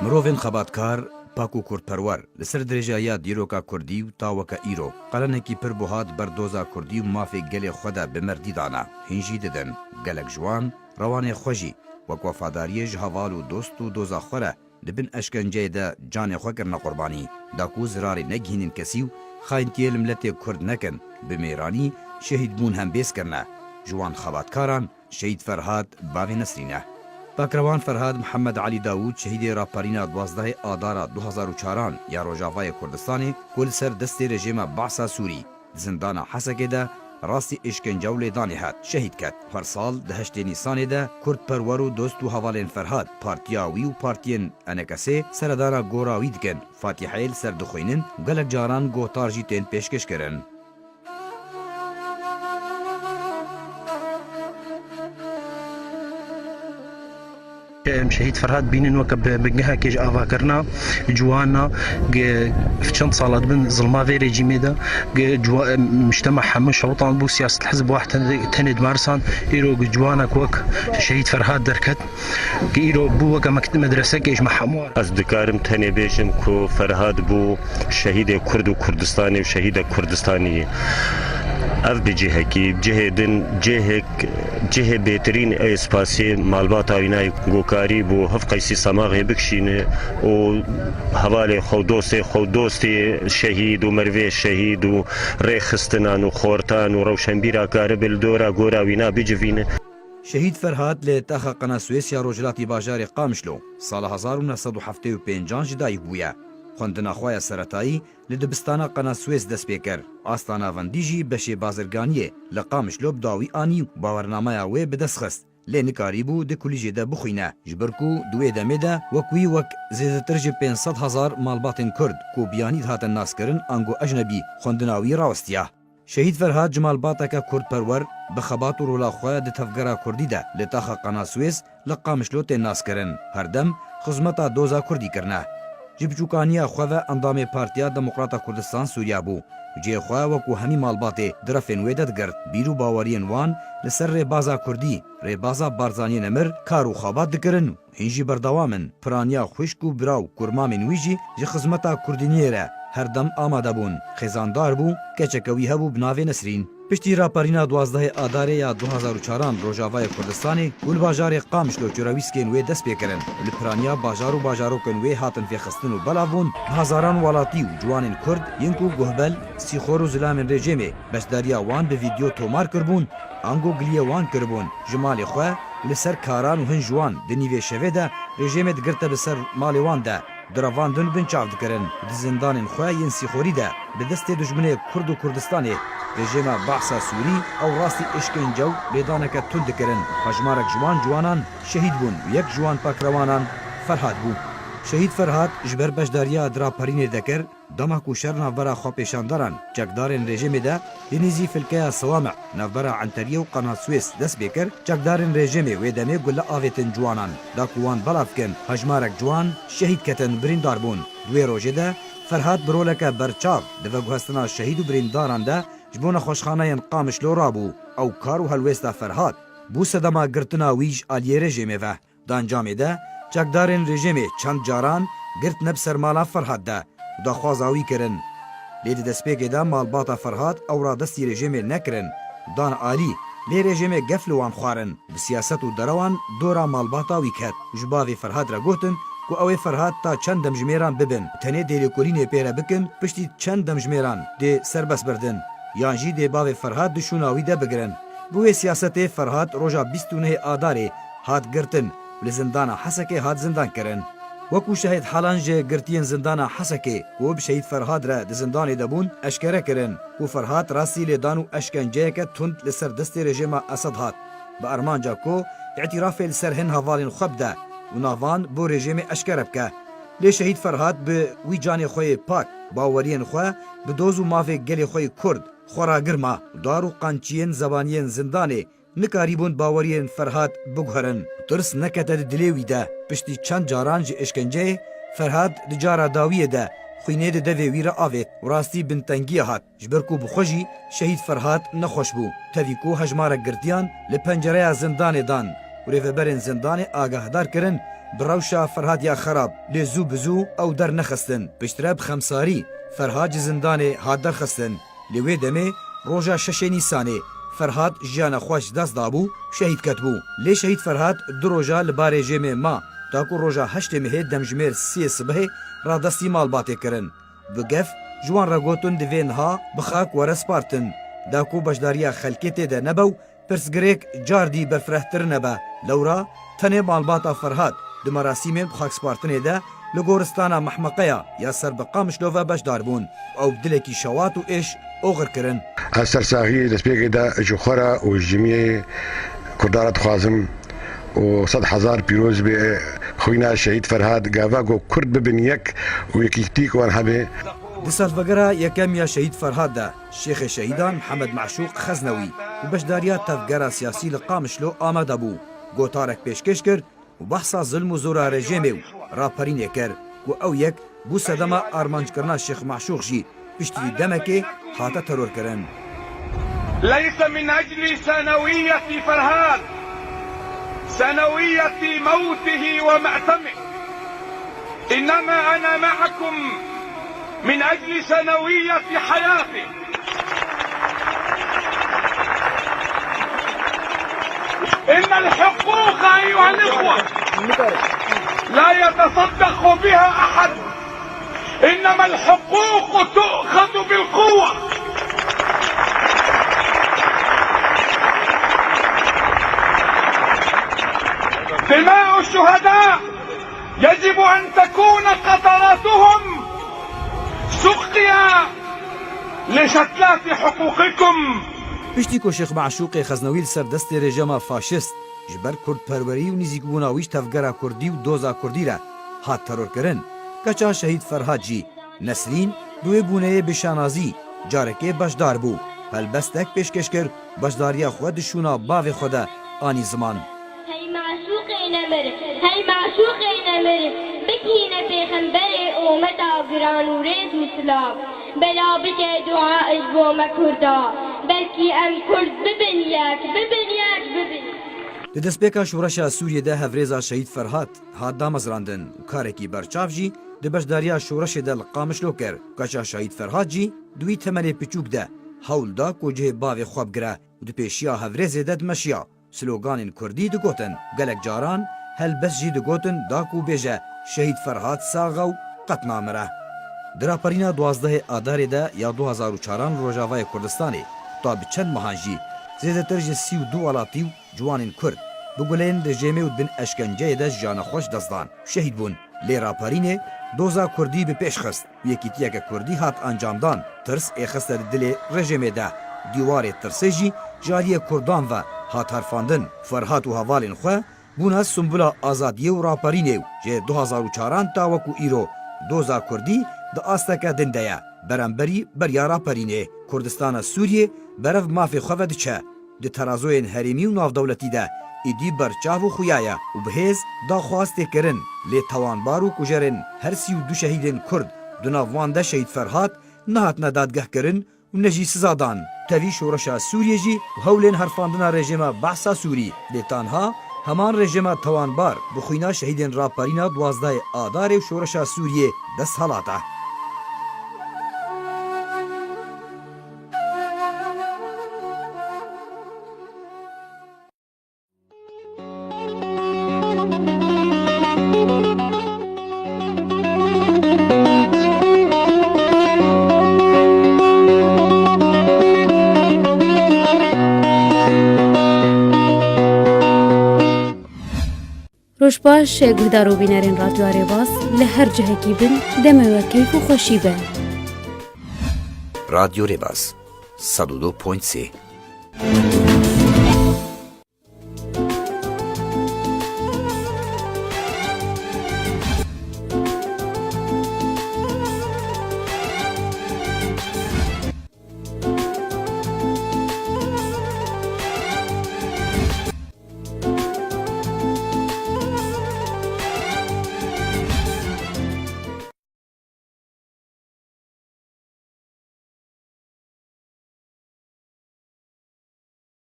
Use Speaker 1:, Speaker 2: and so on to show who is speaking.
Speaker 1: مروفên xebatkar pak û kurdperwer li ser dirêjaya dîroka Kurdî û taweke îro qalenekî pir buhat berdoza Kurdî û mafê gelê xwe de bi merdî dana. Hîn jî didin gelek ciwan rewanê xwe jî wek wefadariyê ji heval û dost û doza xwe re li bin eşkenceyê de canê xwe kirine qurbanî da ku zirarê negihînin kesî û xayintiyê li miletê Kurd nekin bi mêranî şehîd bûn hem bês kirine. Ji wan xebatkaran Şehîd Ferhat bavê Nesrîn e. Pakrevan Ferhat Mihemed Alî Dawûd şehîdê raperîna 12 Adara 2004 ya Rojavayê Kurdistanê ku li ser destê rejîma Behsa Sûrî di zindana Hesekê de rastî îşkence û lêdanê hat şehîd ket. Her sal di heştê Nîsanê de Kurdperwer û dost û hevalên Ferhat partiya wî û partiyên NKSê seredana gora wî dikin. Fatîheyê li ser dixwînin gelek caran gohtar jî tên pêşkêş kirin.
Speaker 2: شهيد فرهاد بينن وكب بجها كيج آوا كرنا جوانا في صالات بن ظلما في ريجيمي دا مجتمع حمش شوطان بو سياسة الحزب واحد تند مارسان إيرو جوانا كوك شهيد فرهاد دركت إيرو بو وكا مدرسة كيج محمود
Speaker 3: أصدقائم تاني بيجم كو فرهاد بو شهيد كرد وكردستاني وشهيد كردستاني اف بجهه کی جهه بهترین اسپاسی مالبات آینای گوکاری بو هف قیسی سماغ بکشینه و حواله خودوست شهید و مروه شهید و ریخستنان و خورتان و روشنبیرا کاربل دورا گورا وینا بجوینه.
Speaker 1: شهید فرهاد لی تاخا قنا سویسیا روجلاتی باجار قامشلو سال 1975 جدایی بویا. خوندنا خواه سرطایی لدبستانا قنا سویس دست پیکر. آستانا وندیجی بشه بازرگانیه لقامش لوب داوی آنی باورنامه اوه بدست خست. لی نکاری بو ده کلیجه ده بخوینه. جبرکو دوی دمه ده وکوی وک زیدتر جه 500,000 مالباتن کرد کو بیانید هاتن ناس کرن انگو اجنبی خوندناوی راوستیا. شهید فرهاد جمال باتکا کرد پرور بخبات و رولا خواه ده تفگرا کردی ده لتاخا قنا سویس لقامش لو تن ناس کرن. هر دم خزمتا دوزا کردی کرنه. جبچوکانیا خواه اندام پارتیا دموکراتا کردستان سوریا بو. جه خواه وکو همی مالباته درفین ویدد گرد بیرو باورین وان لسر ریبازا کردی ریبازا بارزانی نمر کارو خوابات دکرن هنجی بردوامن پرانیا خوشکو براو کرمامن ویجی جه خزمتا کردینیره هر دم آماده بون خزاندار بو کچکوی هبو بناوی نسرین. پشتی راپرینا 12 آداره یا 2004 روجاوای کردستانی گل باجار قامشلو چراویسکین وی دست پیکرن لپرانیا باجارو کن وی هاتن فی خستن و بلاوون هزاران ولاتی و جوان کرد ینکو گهبل سیخور و زلام رژیمه بشداریا وان به ویدیو تومار کربون انگو گلیه وان کربون جمال خواه لسر کاران و هن جوان دنیوی شوه ده رژیمه دگرته بسر مال وان ده دراواندن بن چاو دکرن د زندان خواه ین سیخوری ده به دست دشمن کرد و کردستانی رژیم بحثا سوری او راستی اشکنجه و لیدانک تند دکرن هجمارک جوانان شهید بون و یک جوان پاکروانان فرهاد بو. شهید فرهاد جبر بشداریا دراپرین دکر دمکو شر نوبرا خو پیشانداران چکدارن رژیم ده دنیزی فلکه سوامع نوبرا عنتریه و قناه سویس دست بیکر چکدارن رژیم و دمه گل آویتن جوانان دا کوان بلافکن هجمارک جوان شهید کتن بریندار بون. دوی روژه ده فرهاد برولک برچاو دو گهستنا شهید و برینداران ده جبون خوشخانه قامش لو رابو او کارو هلوستا فرهاد بو سدما گرتنا ویج آلیه رژیمه و دانجامه ده چکدارن رژیمه چند جاران گرت نب سرمالا فرهاد ده دا خوازاوی کرن. لیدی دسپیگه ده مالباتا فرهاد او را دستی رژیمه نکرن دان آلی لی رژیمه گفلوان خوارن بسیاست و دروان دورا مالباتا وی کت جباوی فرهاد را گوتن کو اوی فرهاد تا چند دمجمیران ببن تنه دیلی کلینه پیره بکن پشتی چند دمجمیران دی سربس بردن یانجی دی باوی فرهاد دشوناوی ده بگرن. بوی سیاست فرهاد روژا 29 آداره هات گرتن لزندان حسکه هات زندان کرن. وکو شهید حالان جه گرتین زندان حسکه و بشهید فرهاد را ده زندان دبون اشکره کرن و فرهاد راسی لیدانو اشکنجه که تند لسر دست رژیم اسد هات با ارمان جا کو اعتراف لسر هن هوالین خوب ده و ناوان بو رژیم اشکره بکه. لی شهید فرهاد به وی جان خوی پاک باورین خواه به دوزو مافه گل خوی کرد خورا گرما دارو قانچین زبانین زندانه نکاریبون باورین فرهاد بگهرن ترس نکته دلیوی ده پشتی چند جاران جه اشکنجه فرهاد دجارا داویه ده خوینه ده دوی ویره آوید و راستی بنتنگیه هات جبرکو بخوشی شهید فرهاد نخوش بو تاویکو هجمارک گردیان لپنجره زندان دان و rêveberên zindanê agahdar kirin bi rewşa Ferhadiya xerab lê zû bi zû ew dernexistin. Piştre bi xemsarî Ferhad ji zindanê hat derxistin. Lê wê demê roja 6 Nîsanê Ferhad jiyana xwe ji dest dabû şehîd ketbû. Lê şehîd Ferhad du roja li barê jêmê ma ta ku roja 8 Mehê demjimêr 3 sibehê radestî malbatê kirin. Bi gef ji wan re gotin divê niha bi xak were spartin. Da ku beşdariya xelkê tê de nebe û pirsgirêk car dî berfirehtir nebe. Lewra tenê malbata Ferhad di merasîmên bi xakspartinê de li goristana Mehmeqeya ya ser bi Qamişlo ve beşdar bûn. Ew dilekî şewat û êş oxir kirin.
Speaker 4: Ez sersahiyê destpêkê de ji xwe re û ji cemiyê Kurdan re dixwazim û 100,000 pîroz bê xwîna şehîd Ferhad gava ku Kurd bibin yek û yekîtîk wan hebe.
Speaker 1: Di salvegera yekemiya şehîd Ferhad de Şêxê Şehîdan Mihemed Meşûq Xeznewî û beşdariya tevgera siyasî li Qamişlo amade bû. Gotarek pêşkêş kir û behsa zilm û zora rejimê û raperînê kir ku ew yek bû sedema armancikirina Şêx Meşûq jî piştî demekê hate terorkirin.
Speaker 5: ليس من أجل سنوية فرهاد سنوية موته ومأتمه إنما أنا معكم من أجل سنوية حياته إن الحقوق أيها الإخوة لا يتصدق بها أحد إنما الحقوق تؤخذ بالقوة دماء الشهداء يجب أن تكون قطراتهم سقيا لشتلات حقوقكم.
Speaker 1: پشتی کو شیخ معشوق خزنوی سر دست رژیما فاشیست جبر کرد پروری و نزیکبونا ویش تفگرا کردی و دوزا کردی را هات ترور کرن. کچا شهید فرهاد جی نسرین دوی بونه بشانازی جارکه بشدار بو هلبستک پیشکش کر بشداریا خود شونا باو خوده آنی زمان.
Speaker 6: هی معشوقی نمر بکینه پیغمبر اومدا گران و ریز مسلام بلا بکه دعایش بو مکردا بلکی ام کرد ببین یک
Speaker 1: Di destpêka şoreşa Sûriyê de hevrêza şehîd Ferhad hat damezrandin û karekî berçav jî di beşdariya şoreşê de li Qamişlo kir. Kaça şehîd Ferhad jî duî temelê piçûk de hewl da ku cihê bavê xwe bigire û di pêşiya hevrêzê de dimeşiya. Sloganên Kurdî digotin, gelek caran helbest jî digotin da ku bêje şehîd Ferhad saxa û qet namire. Di raperîna 12 Adarê de ya 2004 Rojavayê Kurdistanê ta bi çend mehan jî zêdetir ji 32 welatî û ciwanên Kurd bi gulên di jêmê û bin eşkenceyê de jiyana xweş destdan şehîd bûn. Lê raperînê doza Kurdî bi pêş xist û yekîtiyeke Kurdî hat encamdan. Tirs ê xiste di dilê rejimê de. Dîwarê tirsê jî ji aliyê Kurdan ve hat herfandin. Ferhad û hevalên xwe bûne simbula azadiyê û raperînê û jê 2004 ta wekû îro doza Kurdî di asteke din de ye. Beremberî beriya raperînê Kurdistana Sûriyê berev mafê xwe ve diçe. Di terazoyên herêmî û navdewletî de êdî berçav û xuya ye û bihêz daxwastê kirin. Lê tawanbar û kujerên her 32 şehîdên Kurd di nav wan de şehîd Ferhad nehatine dadgehkirin û ne jî sizadan. Tevî şoreşa Sûriyê jî hewlên herfandina rejima behsa Sûrî lê tanha heman rejima tawanbar bi xwîna şehîdên raperîna 12 Adarê û şoreşa Sûriyê dest helata.
Speaker 7: روشباش گهدار و بینرین رادیو آریواز لهر جهکی بن دمه و کیف و خوشی بن.
Speaker 1: رادیو ریواز 102.3